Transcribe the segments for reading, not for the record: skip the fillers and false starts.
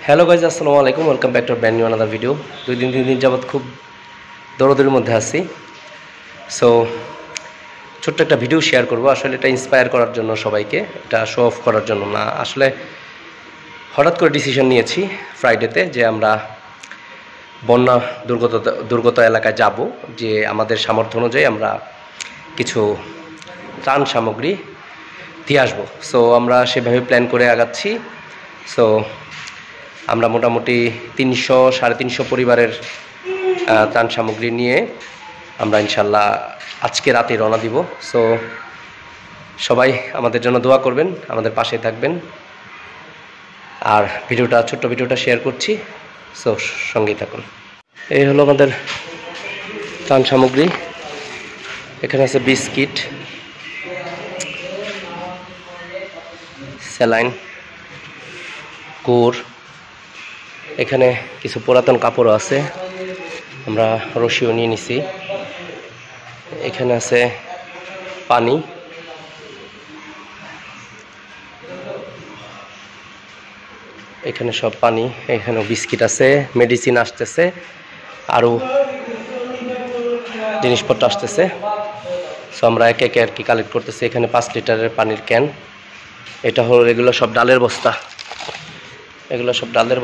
Hello guys, আসসালামু আলাইকুম। Welcome back to brand new another video. 2 দিন 3 দিন যাবৎ খুব দৌড়দৌড়ির মধ্যে আছি। সো ছোট্ট একটা ভিডিও শেয়ার করব। আসলে এটা ইন্সপায়ার করার জন্য, সবাইকে এটা শো অফ করার জন্য না। আসলে হঠাৎ করে ডিসিশন নিয়েছি ফ্রাইডেতে যে আমরা বন্যা দুর্গত এলাকায় যাব, যে আমাদের সামর্থ্য অনুযায়ী আমরা কিছু ত্রাণ সামগ্রী দিয়ে আসবো। সো আমরা সেভাবে প্ল্যান করে আগাচ্ছি। সো আমরা মোটামুটি 300-350 পরিবারের ত্রাণ সামগ্রী নিয়ে আমরা ইনশাল্লাহ আজকে রাতে রওনা দিব। সো সবাই আমাদের জন্য দোয়া করবেন, আমাদের পাশে থাকবেন। আর ছোট্ট ভিডিওটা শেয়ার করছি, সো সঙ্গেই থাকুন। এই হলো আমাদের ত্রাণ সামগ্রী। এখানে আছে বিস্কিট, স্যালাইন, গুড়, এখানে কিছু পুরাতন কাপড়ও আছে, আমরা রশিও নিয়ে নিছি। এখানে আছে পানি, এখানে সব পানি, এখানেও বিস্কিট আছে, মেডিসিন আসতেছে, আরও জিনিসপত্র আসতেছে। সো আমরা একে একে আর কি কালেক্ট করতেছি। এখানে 5 লিটারের পানির ক্যান। এটা হলো এগুলো সব ডালের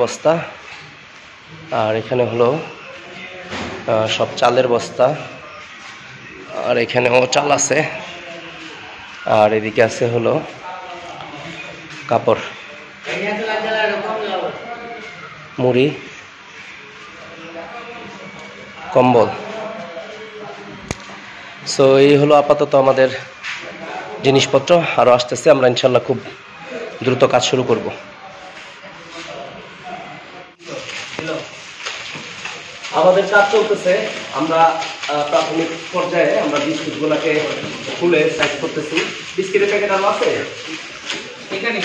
বস্তা, আর এখানে হলো সব চালের বস্তা, আর এখানেও চাল আছে, আর এদিকে আছে হলো কাপড়, মুড়ি, কম্বল। সো এই হলো আপাতত আমাদের জিনিসপত্র। আরও আসতেছে, আমরা ইনশাল্লাহ খুব দ্রুত কাজ শুরু করব। আমাদের কাজ চলতেছে। আমরা প্রাথমিক পর্যায়ে আমরা বিস্কুটগুলোকে খুলে সাইজ করতেছি। বিস্কিটের প্যাকেট আরো আছে এখানে,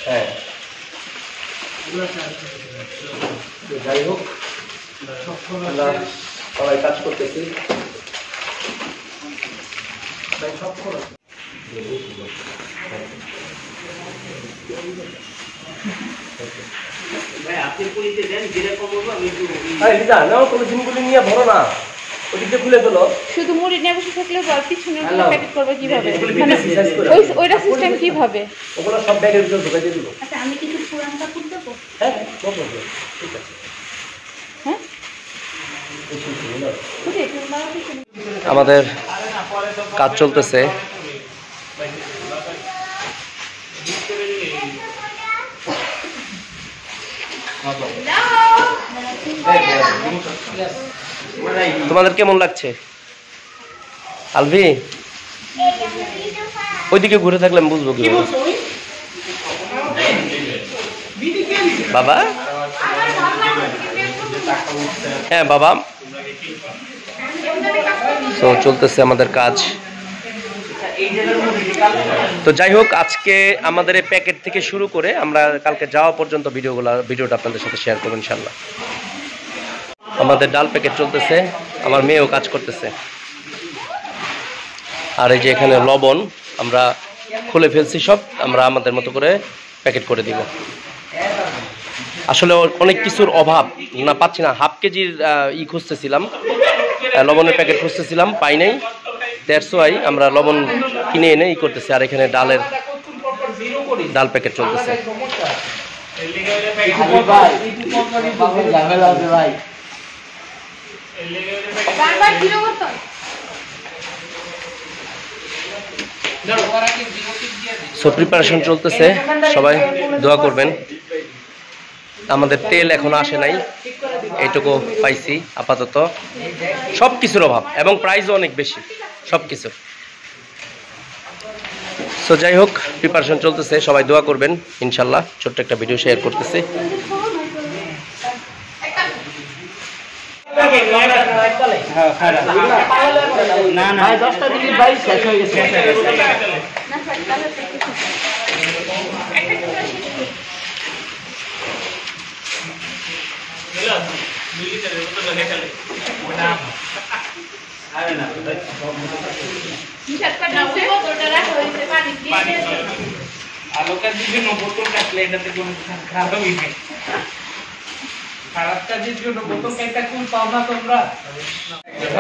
হ্যাঁ। যাই হোক, আমরা সবাই কাজ করতেছি। শুধু মুড়ি নিয়ে বসে থাকলে পিছনে প্যাকেট করবে কিভাবে? ওইটা সিস্টেম কিভাবে? ওগুলো সব ব্যাগের ভিতরে ঢুকাই দিয়ে দিল। আচ্ছা, আমি কিছু পুরান কাপড় দেবো? হ্যাঁ, ঠিক আছে। হ্যাঁ, আমাদের কাজ চলতেছে। তোমাদের কেমন লাগছে? আলভি, ওইদিকে ঘুরে থাকলে আমি বুঝবো কি বাবা। হ্যাঁ বাবা। তো চলতেছে আমাদের কাজ। তো যাই হোক, আজকে আমাদের এই প্যাকেট থেকে শুরু করে আমরা কালকে যাওয়া পর্যন্ত ভিডিওটা আপনাদের সাথে শেয়ার করবো ইনশাল্লাহ। আমাদের ডাল প্যাকেট চলতেছে, আমার মেয়েও কাজ করতেছে। আর এই যে এখানে লবণ আমরা খুলে ফেলছি, সব আমরা আমাদের মতো করে প্যাকেট করে দিব। আসলে অনেক কিছুর অভাব না, পাচ্ছি না। হাফ কেজির খুঁজতেছিলাম, লবণের প্যাকেট খুঁজতেছিলাম, পাই নাই। দ্যাটস ওয়াই আমরা লবণ কিনে এনে করতেছি। আর এখানে ডাল প্যাকেট চলতেছে। সো প্রিপারেশন চলতেছে, সবাই দোয়া করবেন। আমাদের তেল এখনো আসে নাই, এইটুকু পাইছি আপাতত। সব কিছুর অভাব এবং প্রাইসও অনেক বেশি সব কিছু। সো যাই হোক, প্রিপারেশন চলতেছে, সবাই দোয়া করবেন ইনশাল্লাহ। ছোট্ট একটা ভিডিও শেয়ার করতেছি। নিষেধ করে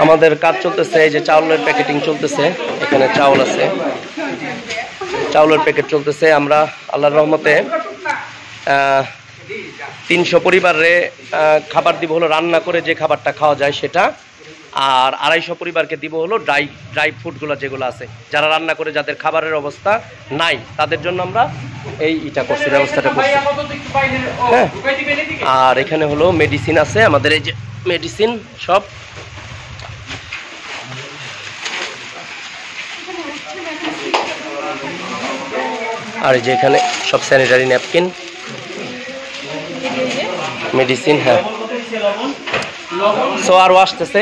আমাদের কাজ চলতেছে, এই যে চাউলের প্যাকেটিং চলতেছে, এখানে চাউল আছে, চাউলের প্যাকেট চলতেছে। আমরা আল্লাহর রহমতে 300 পরিবারে খাবার দিব হলো রান্না করে, যে খাবারটা খাওয়া যায় সেটা, আর 250 পরিবারকে দিব হলো ড্রাই ফুডগুলো যেগুলো আছে, যারা রান্না করে যাদের খাবারের অবস্থা নাই তাদের জন্য আমরা এইটা করছি, ব্যবস্থাটা করছি। হ্যাঁ, আর এখানে হলো মেডিসিন আছে আমাদের, এই যে মেডিসিন সব। আর এই যে এখানে সব স্যানিটারি ন্যাপকিন, মেডিসিন। হ্যাঁ, সো আরও আসতেছে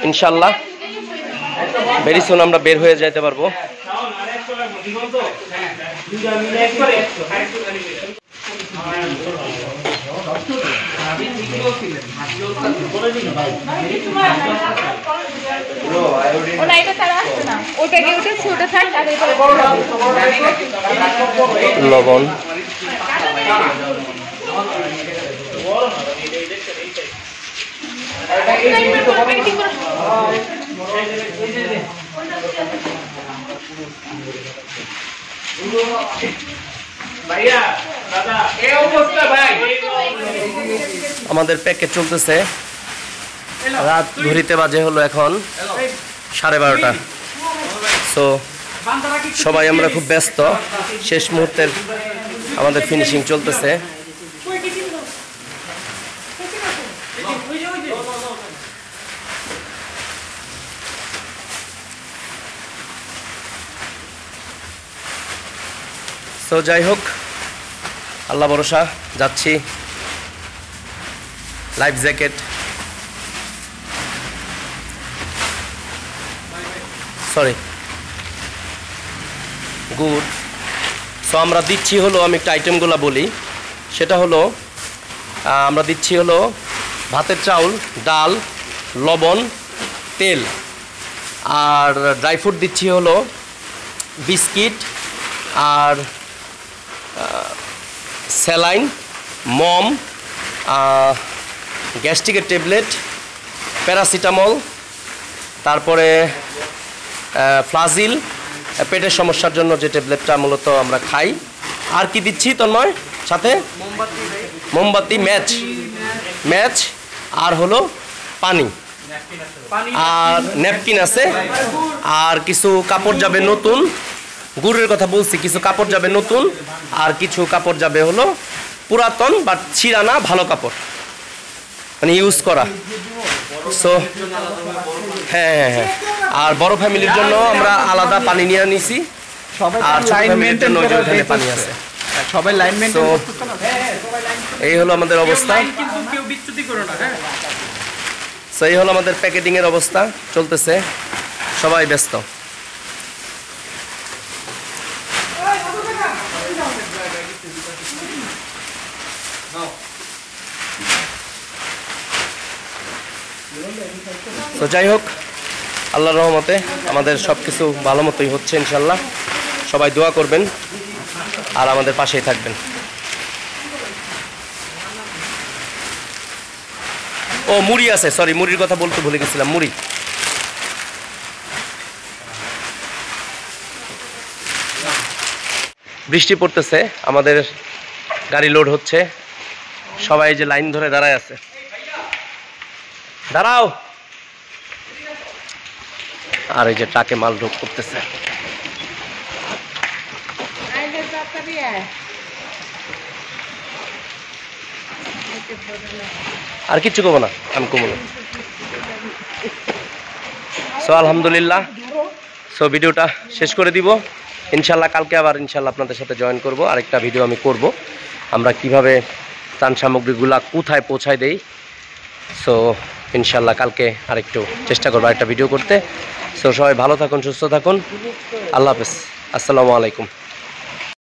ইনশাল্লাহ, ভেরি সুন আমরা বের হয়ে যেতে পারবো। লবণ, আমাদের প্যাকেজ চলতেছে। রাত ঘড়িতে বাজে হলো এখন 12:30। সো সবাই আমরা খুব ব্যস্ত, শেষ মুহূর্তের আমাদের ফিনিশিং চলতেছে। সো যাই হোক, আল্লাহ ভরসা, যাচ্ছি। Life jacket, sorry, good. So আমরা দিচ্ছি হলো, আমি একটা আইটেমগুলো বলি, সেটা হলো আমরা দিচ্ছি হলো ভাতের চাউল, ডাল, লবণ, তেল, আর ড্রাই ফ্রুট দিচ্ছি হলো বিস্কিট, আর স্যালাইন, মম, গ্যাস্ট্রিকের ট্যাবলেট, প্যারাসিটামল, তারপরে ফ্লাজিল, পেটের সমস্যার জন্য যে ট্যাবলেটটা মূলত আমরা খাই। আর কি দিচ্ছি তন্ময় সাথে? মোমবাতি, ম্যাচ, আর হলো পানি, আর ন্যাপকিন আছে, আর কিছু কাপড় যাবে নতুন। গুড়ের কথা বলছি, কিছু কাপড় যাবে নতুন, আর কিছু কাপড় যাবে হলো পুরাতন বা ছিঁড়ানা ভালো কাপড়, মানে ইউজ করা। সো হ্যাঁ, আর বড় ফ্যামিলির জন্য আমরা আলাদা পানি নিয়ে নিছি, আর ছোট ফ্যামিলির জন্য ওইখানে পানি আছে। সবাই লাইন মেইনটেইন করতে না। এই হলো আমাদের অবস্থা। কিন্তু কেউ বিচ্যুতি করো না। হ্যাঁ, সো এই হলো আমাদের প্যাকেটিং এর অবস্থা, চলতেছে, সবাই ব্যস্ত। তো যাই হোক, আল্লাহর রহমতে আমাদের সব কিছু ভালো মতোই হচ্ছে ইনশাল্লাহ। সবাই দোয়া করবেন আর আমাদের পাশেই থাকবেন। ও মুড়ি আছে, সরি, মুড়ির কথা বলতে ভুলে গেছিলাম। মুড়ি, বৃষ্টি পড়তেছে, আমাদের গাড়ি লোড হচ্ছে, সবাই যে লাইন ধরে দাঁড়ায় আছে। দাঁড়াও। আর এই যে ট্রাকে মাল ঢোক করতেছে। আর কিচ্ছু করবো না, আমি কমবো না। সো আলহামদুলিল্লাহ, সো ভিডিওটা শেষ করে দিব ইনশাল্লাহ। কালকে আবার ইনশাল্লাহ আপনাদের সাথে জয়েন করব, আরেকটা ভিডিও আমি করব, আমরা কিভাবে ত্রাণ সামগ্রীগুলা কোথায় পৌঁছায় দেই। সো ইনশাল্লাহ কালকে আরেকটু চেষ্টা করবো আরেকটা ভিডিও করতে। সো সবাই ভালো থাকুন, সুস্থ থাকুন, আল্লাহ হাফেজ, আসসালামু আলাইকুম।